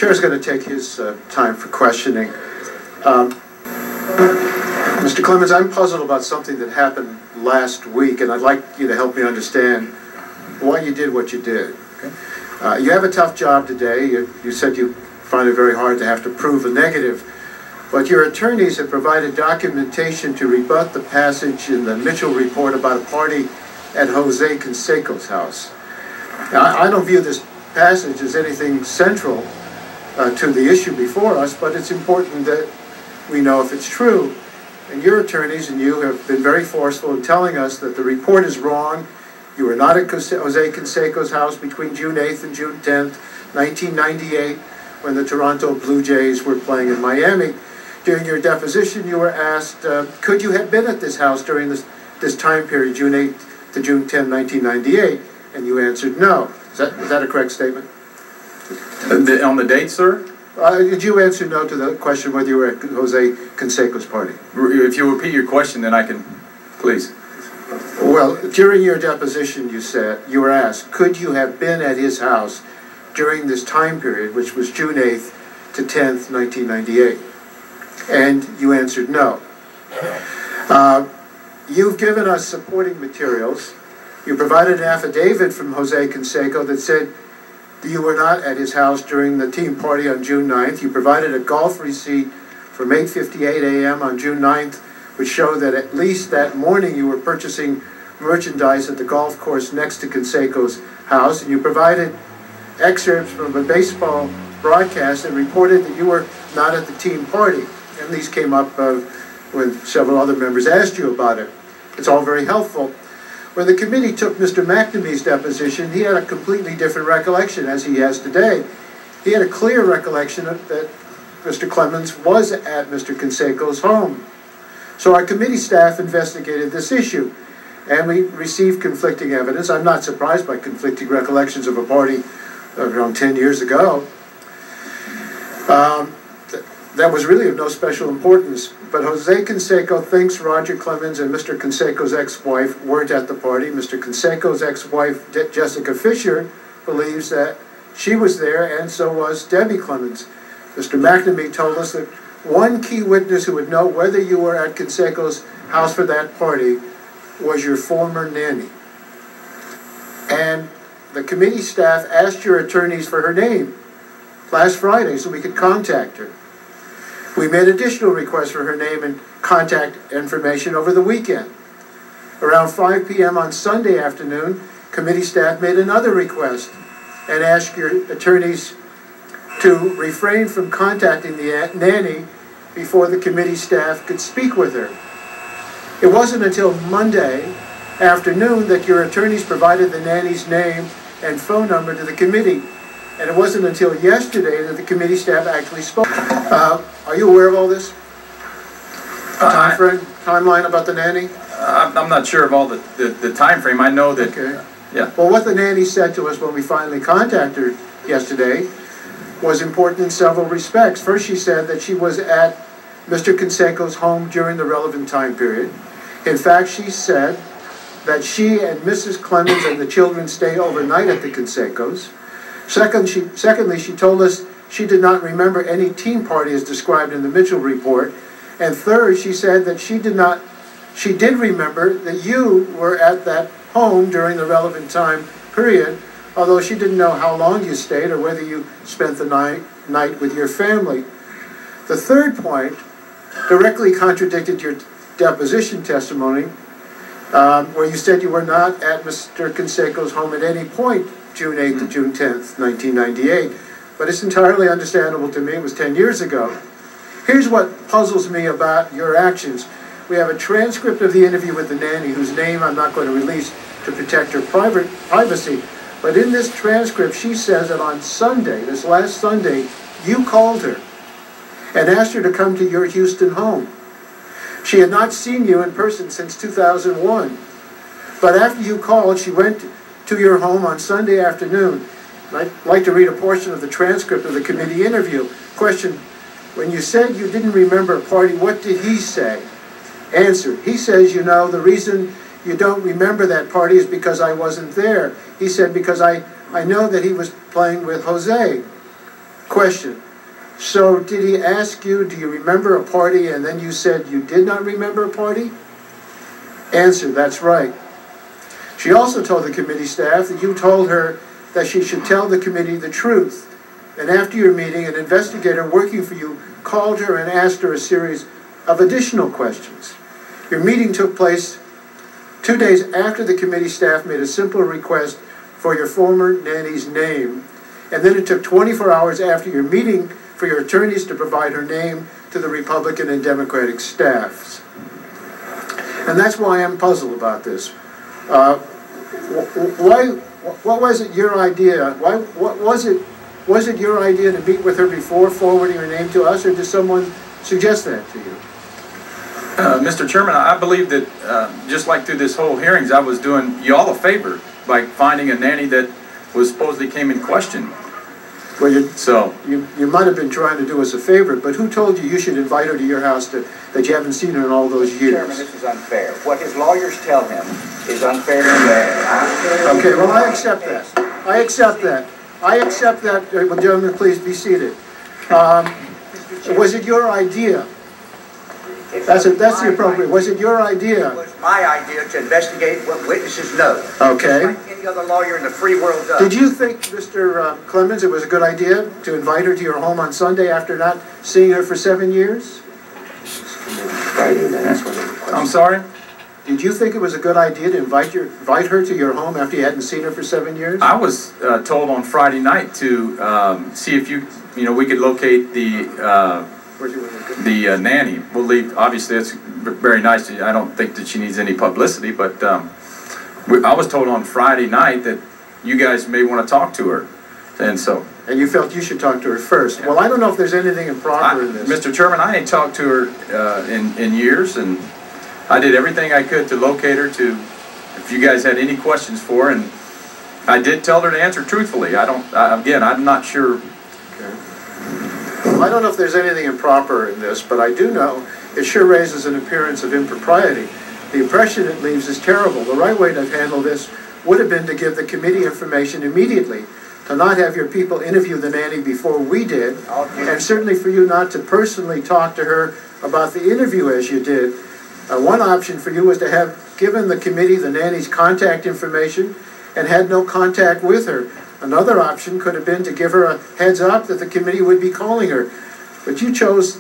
Chair's going to take his time for questioning. Mr. Clemens, I'm puzzled about something that happened last week, and I'd like you to help me understand why you did what you did. Okay. You have a tough job today. You said you find it very hard to have to prove a negative, but your attorneys have provided documentation to rebut the passage in the Mitchell report about a party at Jose Canseco's house. Now, I don't view this passage as anything central to the issue before us, but it's important that we know if it's true. And your attorneys and you have been very forceful in telling us that the report is wrong. You were not at Jose Canseco's house between June 8th and June 10th, 1998, when the Toronto Blue Jays were playing in Miami. During your deposition, you were asked, could you have been at this house during this time period, June 8th to June 10, 1998? And you answered no. Is that a correct statement? On the date, sir? Did you answer no to the question whether you were at Jose Canseco's party? If you repeat your question, then I can, please. Well, during your deposition, you were asked, could you have been at his house during this time period, which was June 8th to 10th, 1998? And you answered no. You've given us supporting materials. You provided an affidavit from Jose Canseco that said you were not at his house during the team party on June 9th. You provided a golf receipt from 8:58 a.m. on June 9th, which showed that at least that morning you were purchasing merchandise at the golf course next to Canseco's house. And you provided excerpts from a baseball broadcast that reported that you were not at the team party. And these came up when several other members asked you about it. It's all very helpful. When the committee took Mr. McNamee's deposition, he had a completely different recollection, as he has today. He had a clear recollection that Mr. Clemens was at Mr. Canseco's home. So our committee staff investigated this issue, and we received conflicting evidence. I'm not surprised by conflicting recollections of a party around 10 years ago. That was really of no special importance, but Jose Canseco thinks Roger Clemens and Mr. Canseco's ex-wife weren't at the party. Mr. Canseco's ex-wife, Jessica Fisher, believes that she was there, and so was Debbie Clemens. Mr. McNamee told us that one key witness who would know whether you were at Canseco's house for that party was your former nanny. And the committee staff asked your attorneys for her name last Friday so we could contact her. We made additional requests for her name and contact information over the weekend. Around 5 p.m. on Sunday afternoon, committee staff made another request and asked your attorneys to refrain from contacting the nanny before the committee staff could speak with her. It wasn't until Monday afternoon that your attorneys provided the nanny's name and phone number to the committee. And it wasn't until yesterday that the committee staff actually spoke. Are you aware of all this? Timeline about the nanny? I'm not sure of all the time frame. I know that. Okay. Yeah. Well, what the nanny said to us when we finally contacted her yesterday was important in several respects. First, she said that she was at Mr. Canseco's home during the relevant time period. In fact, she said that she and Mrs. Clemens and the children stay overnight at the Canseco's. Secondly, she told us she did not remember any team party as described in the Mitchell report. And third, she said that she did remember that you were at that home during the relevant time period, although she didn't know how long you stayed or whether you spent the night with your family. The third point directly contradicted your deposition testimony, where you said you were not at Mr. Canseco's home at any point June 8th to June 10th, 1998. But it's entirely understandable to me. It was 10 years ago. Here's what puzzles me about your actions. We have a transcript of the interview with the nanny, whose name I'm not going to release to protect her privacy. But in this transcript, she says that on Sunday, this last Sunday, you called her and asked her to come to your Houston home. She had not seen you in person since 2001. But after you called, she went to your home on Sunday afternoon. I'd like to read a portion of the transcript of the committee interview. Question: when you said you didn't remember a party, what did he say? Answer: he says, you know, the reason you don't remember that party is because I wasn't there. He said, because I know that he was playing with Jose. Question. So did he ask you, do you remember a party, and then you said you did not remember a party? Answer, that's right. She also told the committee staff that you told her that she should tell the committee the truth. And after your meeting, an investigator working for you called her and asked her a series of additional questions. Your meeting took place 2 days after the committee staff made a simple request for your former nanny's name, and then it took 24 hours after your meeting for your attorneys to provide her name to the Republican and Democratic staffs. And that's why I'm puzzled about this. What was it your idea? Was it your idea to meet with her before forwarding her name to us, or did someone suggest that to you? Mr. Chairman, I believe that just like through this whole hearings, I was doing you all a favor by finding a nanny that was supposedly came in question. Well, you might have been trying to do us a favor, but who told you you should invite her to your house that you haven't seen her in all those years? Chairman, this is unfair. What his lawyers tell him is unfair to him. Okay, well, I accept that. I accept that. I accept that. Well, gentlemen, please be seated. Was it your idea? That's the appropriate. Was it your idea? It was my idea to investigate what witnesses know. Okay. Just like any other lawyer in the free world does. Did you think, Mr. Clemens, it was a good idea to invite her to your home on Sunday after not seeing her for 7 years? I'm sorry? Did you think it was a good idea to invite her to your home after you hadn't seen her for 7 years? I was told on Friday night to see if we could locate the nanny. We'll leave. Obviously, it's very nice. I don't think that she needs any publicity, but I was told on Friday night that you guys may want to talk to her, and so. And you felt you should talk to her first. Yeah. Well, I don't know if there's anything improper in this. Mr. Chairman, I ain't talked to her in years, and I did everything I could to locate her. If you guys had any questions for her, and I did tell her to answer truthfully. Again, I'm not sure. Okay. Well, I don't know if there's anything improper in this, but I do know it sure raises an appearance of impropriety. The impression it leaves is terrible. The right way to handle this would have been to give the committee information immediately, to not have your people interview the nanny before we did, and certainly for you not to personally talk to her about the interview as you did. One option for you was to have given the committee the nanny's contact information and had no contact with her. Another option could have been to give her a heads up that the committee would be calling her. But you chose,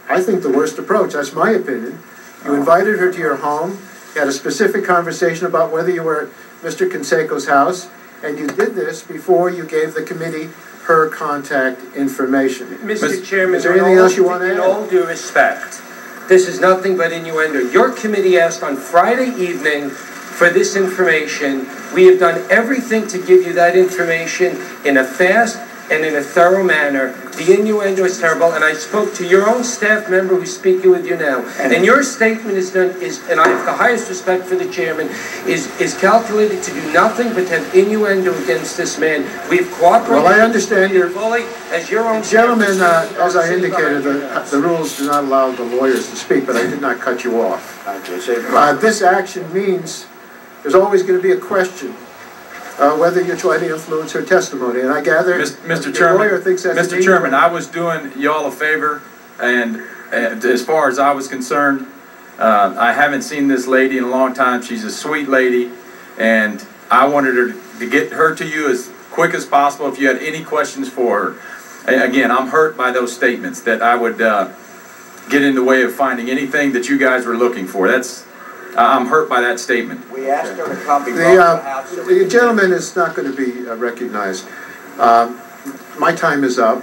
I think, the worst approach. That's my opinion. You invited her to your home, you had a specific conversation about whether you were at Mr. Canseco's house, and you did this before you gave the committee her contact information. Mr. Chairman, is there anything else you want to add? In all due respect, this is nothing but innuendo. Your committee asked on Friday evening for this information. We have done everything to give you that information in a fast and in a thorough manner. The innuendo is terrible, and I spoke to your own staff member who's speaking with you now. And your statement and I have the highest respect for the chairman, is calculated to do nothing but have innuendo against this man. We've cooperated. Well, I understand your fully as your own gentlemen. As I indicated, the rules do not allow the lawyers to speak, but I did not cut you off. This action means there's always going to be a question whether you're trying to influence her testimony, and I gather Mr. the Chairman, lawyer thinks that's Mr. Chairman, I was doing y'all a favor, and as far as I was concerned, I haven't seen this lady in a long time. She's a sweet lady, and I wanted her to get her to you as quick as possible if you had any questions for her. Again, I'm hurt by those statements that I would get in the way of finding anything that you guys were looking for. I'm hurt by that statement. We asked her to come before the House. The gentleman is not going to be recognized. My time is up.